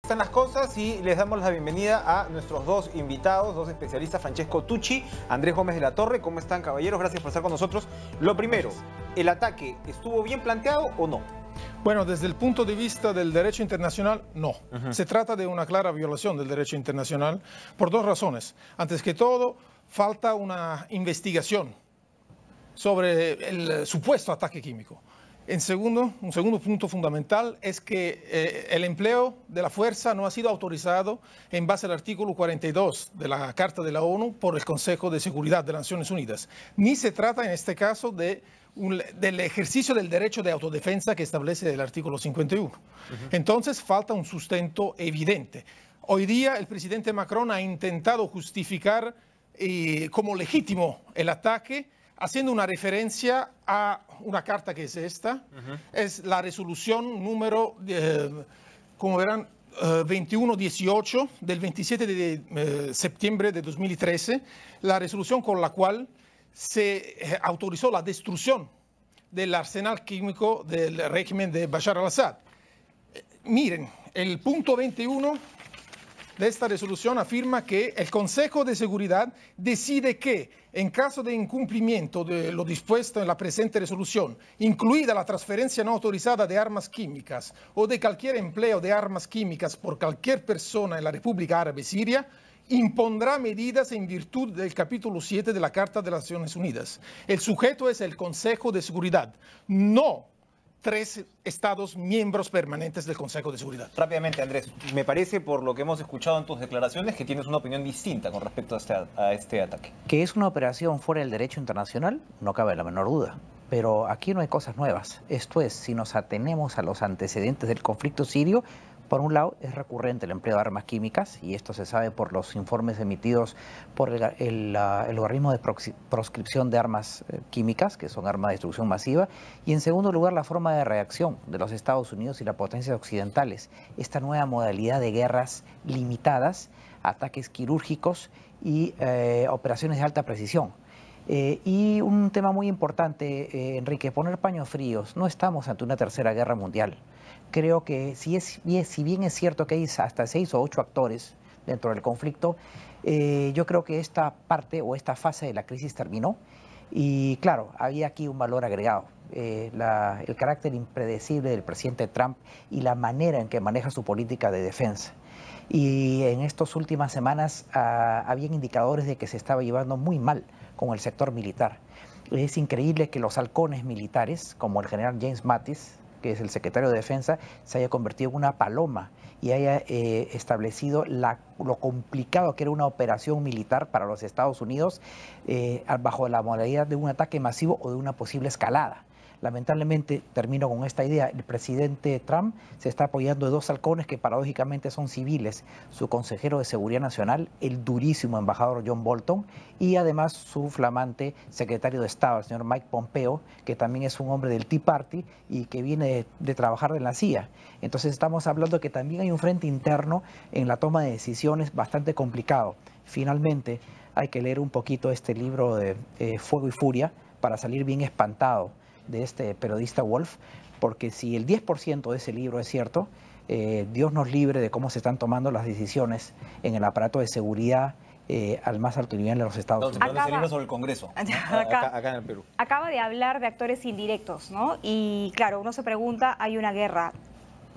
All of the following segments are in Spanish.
Están las cosas y les damos la bienvenida a nuestros dos invitados, dos especialistas, Francesco Tucci, Andrés Gómez de la Torre. ¿Cómo están, caballeros? Gracias por estar con nosotros. Lo primero, ¿el ataque estuvo bien planteado o no? Bueno, desde el punto de vista del derecho internacional, no. Se trata de una clara violación del derecho internacional por dos razones. Antes que todo, falta una investigación sobre el supuesto ataque químico. Un segundo punto fundamental es que el empleo de la fuerza no ha sido autorizado en base al artículo 42 de la Carta de la ONU por el Consejo de Seguridad de las Naciones Unidas. Ni se trata en este caso del ejercicio del derecho de autodefensa que establece el artículo 51. Entonces falta un sustento evidente. Hoy día el presidente Macron ha intentado justificar como legítimo el ataque, haciendo una referencia a una carta que es esta, es la resolución número, como verán, 2118 del 27 de septiembre de 2013, la resolución con la cual se autorizó la destrucción del arsenal químico del régimen de Bashar al-Assad. Miren, el punto 21 de esta resolución afirma que el Consejo de Seguridad decide que, en caso de incumplimiento de lo dispuesto en la presente resolución, incluida la transferencia no autorizada de armas químicas o de cualquier empleo de armas químicas por cualquier persona en la República Árabe Siria, impondrá medidas en virtud del capítulo 7 de la Carta de las Naciones Unidas. El sujeto es el Consejo de Seguridad, no 3 estados miembros permanentes del Consejo de Seguridad. Rápidamente, Andrés, me parece, por lo que hemos escuchado en tus declaraciones, que tienes una opinión distinta con respecto a este ataque. Que es una operación fuera del derecho internacional, no cabe la menor duda. Pero aquí no hay cosas nuevas. Esto es, si nos atenemos a los antecedentes del conflicto sirio, por un lado, es recurrente el empleo de armas químicas, y esto se sabe por los informes emitidos por el organismo de proscripción de armas químicas, que son armas de destrucción masiva, y en segundo lugar, la forma de reacción de los Estados Unidos y las potencias occidentales, esta nueva modalidad de guerras limitadas, ataques quirúrgicos y operaciones de alta precisión. Y un tema muy importante, Enrique, poner paños fríos. No estamos ante una tercera guerra mundial. Creo que si bien es cierto que hay hasta 6 o 8 actores dentro del conflicto, yo creo que esta parte o esta fase de la crisis terminó. Y claro, había aquí un valor agregado. El carácter impredecible del presidente Trump y la manera en que maneja su política de defensa. Y en estas últimas semanas habían indicadores de que se estaba llevando muy mal con el sector militar. Es increíble que los halcones militares, como el general James Mattis, que es el secretario de Defensa, se haya convertido en una paloma y haya establecido lo complicado que era una operación militar para los Estados Unidos bajo la modalidad de un ataque masivo o de una posible escalada. Lamentablemente, termino con esta idea, el presidente Trump se está apoyando de 2 halcones que paradójicamente son civiles, su consejero de Seguridad Nacional, el durísimo embajador John Bolton, y además su flamante secretario de Estado, el señor Mike Pompeo, que también es un hombre del Tea Party y que viene de trabajar en la CIA. Entonces estamos hablando de que también hay un frente interno en la toma de decisiones bastante complicado. Finalmente, hay que leer un poquito este libro de Fuego y Furia para salir bien espantado de este periodista Wolf, porque si el 10% de ese libro es cierto, Dios nos libre de cómo se están tomando las decisiones en el aparato de seguridad al más alto nivel de los Estados Unidos. Ese libro sobre el Congreso, ¿no? acá en el Perú. Acaba de hablar de actores indirectos, ¿no? Y claro, uno se pregunta, hay una guerra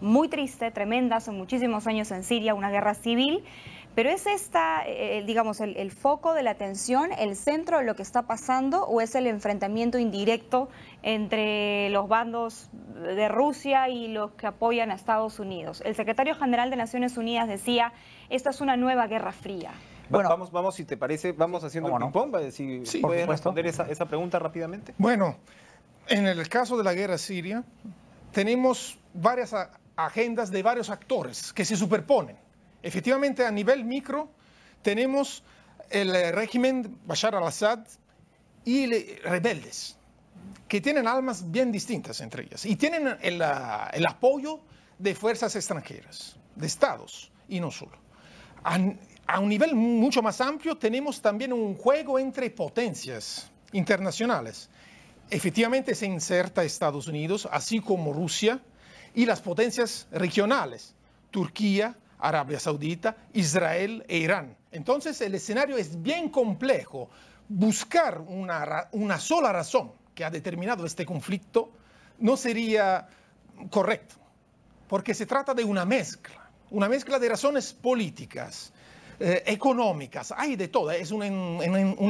muy triste, tremenda, hace muchísimos años en Siria, una guerra civil, pero ¿es esta, digamos, el foco de la atención, el centro de lo que está pasando, o es el enfrentamiento indirecto entre los bandos de Rusia y los que apoyan a Estados Unidos? El secretario general de Naciones Unidas decía, esta es una nueva guerra fría. Bueno, vamos, si te parece, vamos haciendo el ping-pong, si sí, puedes responder esa pregunta rápidamente. Bueno, en el caso de la guerra siria, tenemos varias agendas de varios actores que se superponen. Efectivamente, a nivel micro, tenemos el régimen Bashar al-Assad y rebeldes, que tienen almas bien distintas entre ellas, y tienen el apoyo de fuerzas extranjeras, de estados, y no solo. A un nivel mucho más amplio, tenemos también un juego entre potencias internacionales. Efectivamente, se inserta Estados Unidos, así como Rusia, y las potencias regionales, Turquía, Arabia Saudita, Israel e Irán. Entonces el escenario es bien complejo. Buscar una sola razón que ha determinado este conflicto no sería correcto, porque se trata de una mezcla de razones políticas, económicas, hay de todo, es un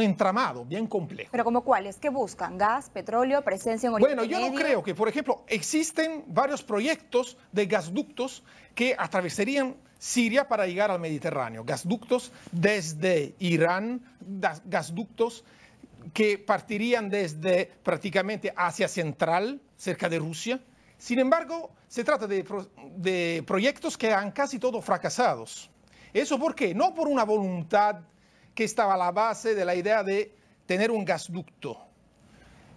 entramado bien complejo. ¿Pero como cuáles? ¿Qué buscan? ¿Gas, petróleo, presencia en Oriente Bueno, yo no creo que, por ejemplo, existen varios proyectos de gasductos que atravesarían Siria para llegar al Mediterráneo. Gasductos desde Irán, gasductos que partirían desde prácticamente Asia Central, cerca de Rusia. Sin embargo, se trata de proyectos que han casi todos fracasados. ¿Eso por qué? No por una voluntad que estaba a la base de la idea de tener un gasducto.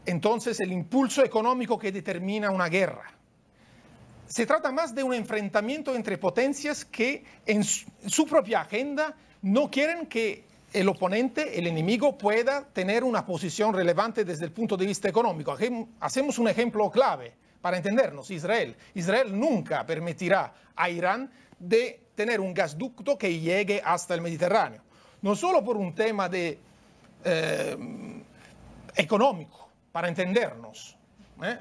Entonces, el impulso económico que determina una guerra. Se trata más de un enfrentamiento entre potencias que en su propia agenda no quieren que el oponente, el enemigo, pueda tener una posición relevante desde el punto de vista económico. Hacemos un ejemplo clave para entendernos, Israel. Israel nunca permitirá a Irán de tener un gasducto que llegue hasta el Mediterráneo. No solo por un tema económico, para entendernos,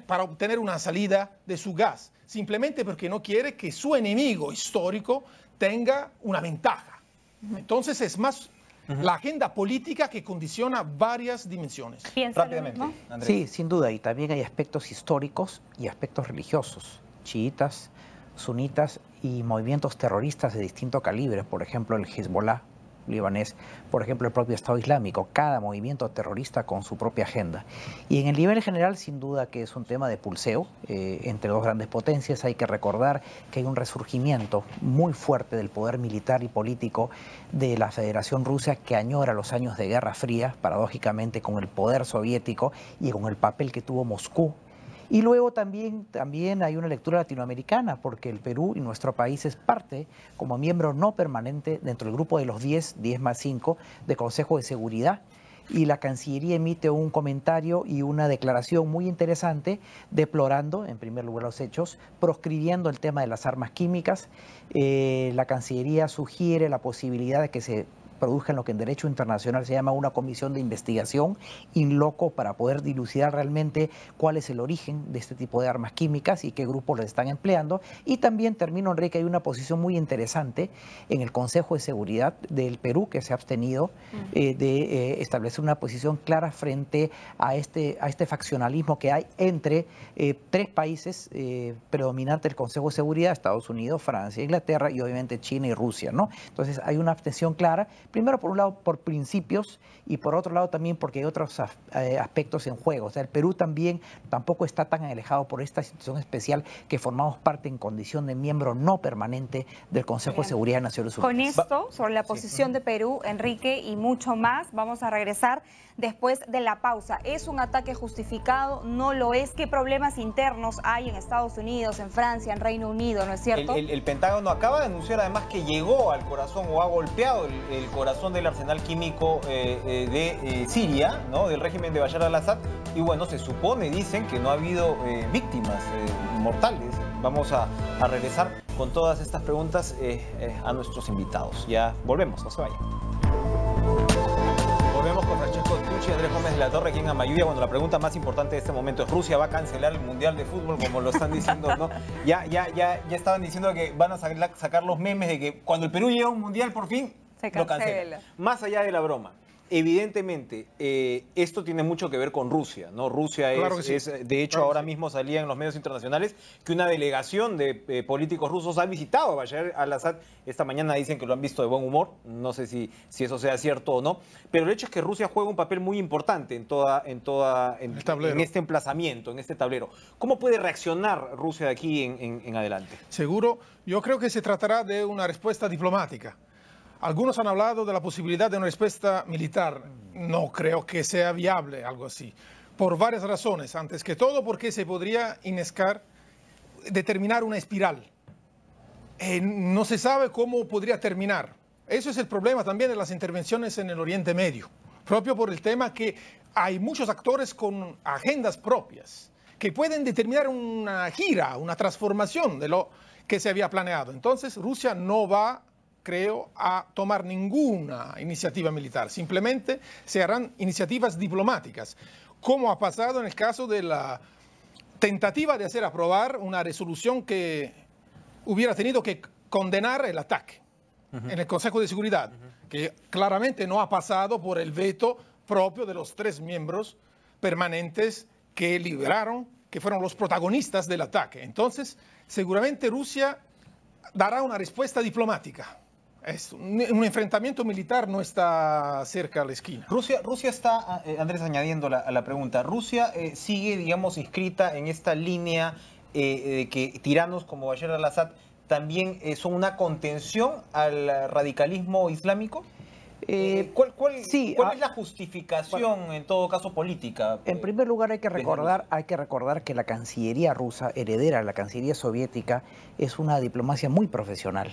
para obtener una salida de su gas, simplemente porque no quiere que su enemigo histórico tenga una ventaja. Entonces es más la agenda política que condiciona varias dimensiones. Rápidamente, Andrés. Sí, sin duda, y también hay aspectos históricos y aspectos religiosos, chiitas, sunitas y movimientos terroristas de distinto calibre, por ejemplo el Hezbollah libanés, por ejemplo el propio Estado Islámico, cada movimiento terrorista con su propia agenda. Y en el nivel general, sin duda que es un tema de pulseo entre dos grandes potencias. Hay que recordar que hay un resurgimiento muy fuerte del poder militar y político de la Federación Rusa, que añora los años de Guerra Fría, paradójicamente con el poder soviético y con el papel que tuvo Moscú. Y luego también hay una lectura latinoamericana, porque el Perú y nuestro país es parte, como miembro no permanente, dentro del grupo de los 10 más 5, de Consejo de Seguridad. Y la Cancillería emite un comentario y una declaración muy interesante, deplorando, en primer lugar, los hechos, proscribiendo el tema de las armas químicas. La Cancillería sugiere la posibilidad de que se produzca en lo que en derecho internacional se llama una comisión de investigación in loco para poder dilucidar realmente cuál es el origen de este tipo de armas químicas y qué grupos las están empleando. Y también, termino, Enrique, hay una posición muy interesante en el Consejo de Seguridad del Perú, que se ha abstenido de establecer una posición clara frente a este faccionalismo que hay entre tres países predominantes del Consejo de Seguridad: Estados Unidos, Francia, Inglaterra y obviamente China y Rusia, ¿no? Entonces hay una abstención clara. Primero, por un lado, por principios, y por otro lado también porque hay otros aspectos en juego. O sea, el Perú tampoco está tan alejado por esta situación especial que formamos parte en condición de miembro no permanente del Consejo de Seguridad de Naciones Unidas. Con esto, sobre la posición de Perú, Enrique, y mucho más, vamos a regresar después de la pausa. ¿Es un ataque justificado? ¿No lo es? ¿Qué problemas internos hay en Estados Unidos, en Francia, en Reino Unido? ¿No es cierto? El Pentágono acaba de anunciar además que llegó al corazón o ha golpeado el corazón del arsenal químico de Siria, ¿no? Del régimen de Bashar al-Assad. Y bueno, se supone, dicen, que no ha habido víctimas mortales. Vamos a regresar con todas estas preguntas a nuestros invitados. Ya volvemos, no se vayan. Volvemos con Francesco Tucci y Andrés Gómez de la Torre aquí en Amayuya. Bueno, la pregunta más importante de este momento es: ¿Rusia va a cancelar el Mundial de Fútbol, como lo están diciendo, ¿no? Ya estaban diciendo que van a sacar los memes de que cuando el Perú llega a un Mundial por fin lo cancela. Más allá de la broma, evidentemente esto tiene mucho que ver con Rusia, ¿no? Rusia claro es de hecho, ahora mismo salía en los medios internacionales que una delegación de políticos rusos ha visitado a Bashar al-Assad. Esta mañana dicen que lo han visto de buen humor, no sé si eso sea cierto o no, pero el hecho es que Rusia juega un papel muy importante en este emplazamiento, en este tablero. ¿Cómo puede reaccionar Rusia de aquí en adelante? Seguro, yo creo que se tratará de una respuesta diplomática. Algunos han hablado de la posibilidad de una respuesta militar. No creo que sea viable algo así, por varias razones. Antes que todo, porque se podría determinar una espiral. No se sabe cómo podría terminar. Eso es el problema también de las intervenciones en el Oriente Medio, propio por el tema que hay muchos actores con agendas propias que pueden determinar una gira, una transformación de lo que se había planeado. Entonces, Rusia no va, creo, a tomar ninguna iniciativa militar. Simplemente se harán iniciativas diplomáticas, como ha pasado en el caso de la tentativa de hacer aprobar una resolución que hubiera tenido que condenar el ataque en el Consejo de Seguridad, que claramente no ha pasado por el veto propio de los 3 miembros permanentes que liberaron, que fueron los protagonistas del ataque. Entonces, seguramente Rusia dará una respuesta diplomática. Un enfrentamiento militar no está cerca a la esquina. Rusia está, Andrés, añadiendo a la pregunta, Rusia sigue, digamos, inscrita en esta línea de que tiranos como Bashar al-Assad también son una contención al radicalismo islámico. ¿Cuál es la justificación, en todo caso, política? En primer lugar, hay que recordar que la Cancillería rusa, heredera de la Cancillería soviética, es una diplomacia muy profesional.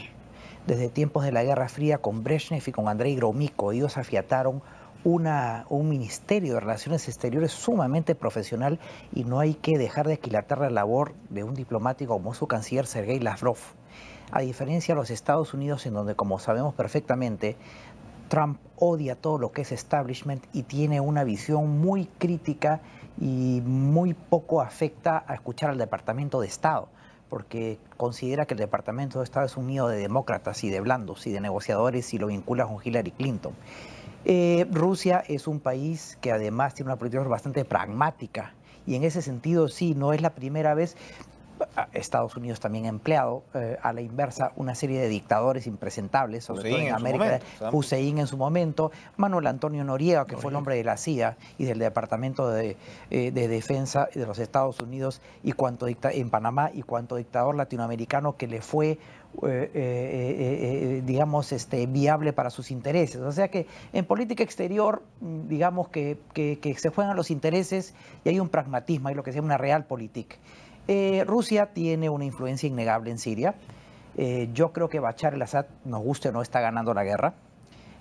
Desde tiempos de la Guerra Fría, con Brezhnev y con Andrei Gromyko, ellos afiataron un ministerio de relaciones exteriores sumamente profesional, y no hay que dejar de aquilatar la labor de un diplomático como su canciller Sergei Lavrov. A diferencia de los Estados Unidos, en donde, como sabemos perfectamente, Trump odia todo lo que es establishment y tiene una visión muy crítica y muy poco afecta a escuchar al Departamento de Estado, porque considera que el Departamento de Estado es un nido de demócratas y de blandos y de negociadores y lo vincula con Hillary Clinton. Rusia es un país que además tiene una política bastante pragmática, y en ese sentido sí, no es la primera vez. Estados Unidos también ha empleado a la inversa una serie de dictadores impresentables, sobre todo en América. Hussein en su momento, Manuel Antonio Noriega, que fue el hombre de la CIA y del Departamento de Defensa de los Estados Unidos, y en Panamá, y cuanto dictador latinoamericano que le fue digamos, viable para sus intereses. O sea que en política exterior, digamos que se juegan los intereses y hay un pragmatismo, hay lo que se llama una realpolitik. Rusia tiene una influencia innegable en Siria. Yo creo que Bashar al-Assad, nos guste o no, está ganando la guerra.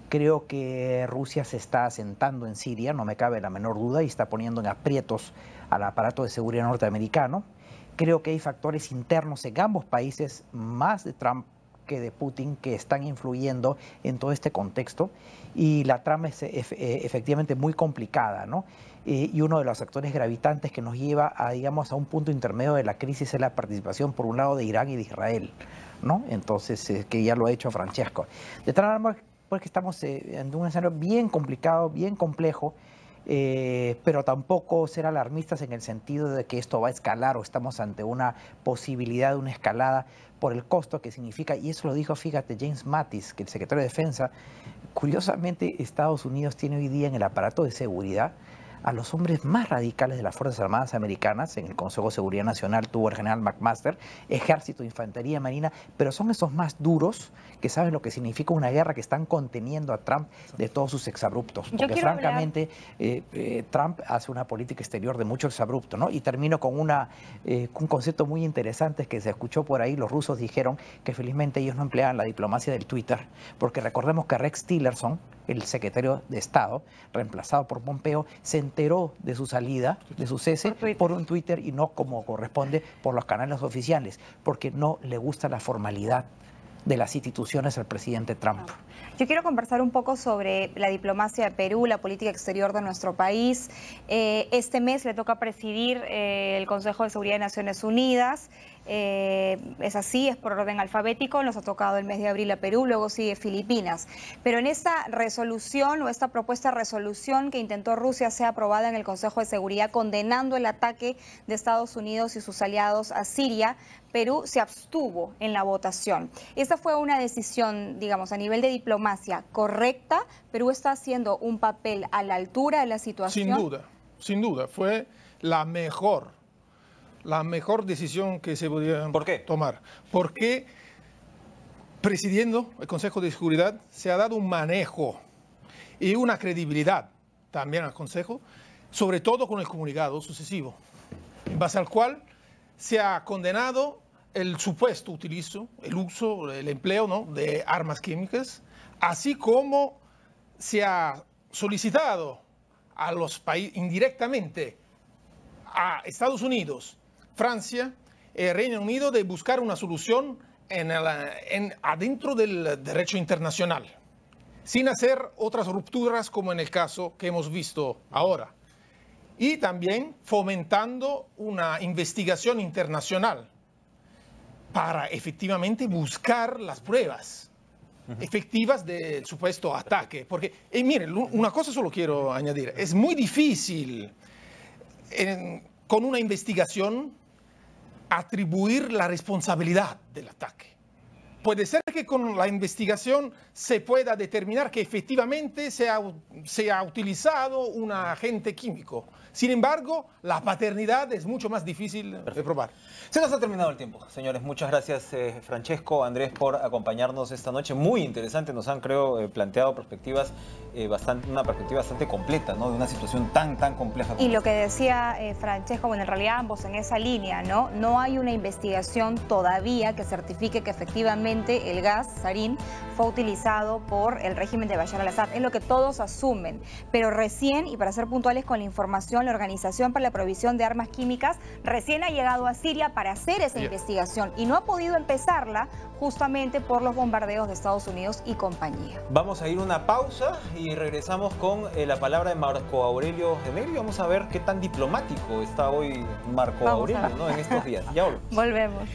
Creo que Rusia se está asentando en Siria, no me cabe la menor duda, y está poniendo en aprietos al aparato de seguridad norteamericano. Creo que hay factores internos en ambos países, más de Trump que de Putin, que están influyendo en todo este contexto, y la trama es efectivamente muy complicada, ¿no? Y uno de los factores gravitantes que nos lleva a, digamos, a un punto intermedio de la crisis es la participación, por un lado, de Irán y de Israel, ¿no? Entonces, que ya lo ha hecho Francesco. De tal manera, pues, que estamos en un escenario bien complicado, bien complejo, pero tampoco ser alarmistas en el sentido de que esto va a escalar o estamos ante una posibilidad de una escalada por el costo que significa, y eso lo dijo, fíjate, James Mattis, que el secretario de Defensa. Curiosamente, Estados Unidos tiene hoy día en el aparato de seguridad a los hombres más radicales de las Fuerzas Armadas Americanas. En el Consejo de Seguridad Nacional tuvo el general McMaster, Ejército, Infantería, Marina, pero son esos más duros que saben lo que significa una guerra, que están conteniendo a Trump de todos sus exabruptos. Porque francamente Trump hace una política exterior de mucho exabrupto, ¿no? Y termino con un concepto muy interesante que se escuchó por ahí. Los rusos dijeron que felizmente ellos no empleaban la diplomacia del Twitter, porque recordemos que Rex Tillerson, el secretario de Estado, reemplazado por Pompeo, se enteró de su salida, de su cese, por un Twitter, y no como corresponde por los canales oficiales, porque no le gusta la formalidad de las instituciones al presidente Trump. Yo quiero conversar un poco sobre la diplomacia de Perú, la política exterior de nuestro país. Este mes le toca presidir el Consejo de Seguridad de Naciones Unidas. Es así, es por orden alfabético. Nos ha tocado el mes de abril a Perú, luego sigue Filipinas. Pero en esta resolución, o esta propuesta de resolución que intentó Rusia, sea aprobada en el Consejo de Seguridad, condenando el ataque de Estados Unidos y sus aliados a Siria, Perú se abstuvo en la votación. Esta fue una decisión, digamos, a nivel de diplomacia correcta. Perú está haciendo un papel a la altura de la situación. Sin duda, fue la mejor decisión que se podía tomar. Porque presidiendo el Consejo de Seguridad se ha dado un manejo y una credibilidad también al Consejo, sobre todo con el comunicado sucesivo, en base al cual se ha condenado el supuesto el empleo, ¿no?, de armas químicas, así como se ha solicitado a los países indirectamente, a Estados Unidos, Francia, Reino Unido de buscar una solución adentro del derecho internacional, sin hacer otras rupturas como en el caso que hemos visto ahora. Y también fomentando una investigación internacional para efectivamente buscar las pruebas efectivas del supuesto ataque. Porque, miren, una cosa solo quiero añadir, es muy difícil con una investigación atribuir la responsabilidad del ataque. Puede ser que con la investigación se pueda determinar que efectivamente se ha utilizado un agente químico. Sin embargo, la paternidad es mucho más difícil de probar. Se nos ha terminado el tiempo, señores. Muchas gracias, Francesco, Andrés, por acompañarnos esta noche. Muy interesante. Nos han, creo, planteado perspectivas, una perspectiva bastante completa, ¿no? De una situación tan compleja. Y lo que decía Francesco, bueno, en realidad ambos en esa línea, ¿no? No hay una investigación todavía que certifique que efectivamente el gas sarín fue utilizado por el régimen de Bashar al-Assad. Es lo que todos asumen. Pero recién, y para ser puntuales con la información, la Organización para la Prohibición de Armas Químicas recién ha llegado a Siria para hacer esa investigación y no ha podido empezarla justamente por los bombardeos de Estados Unidos y compañía. Vamos a ir a una pausa y regresamos con la palabra de Marco Aurelio Gemelli. Vamos a ver qué tan diplomático está hoy Marco Aurelio, ¿no? En estos días. Ya volvemos. Volvemos.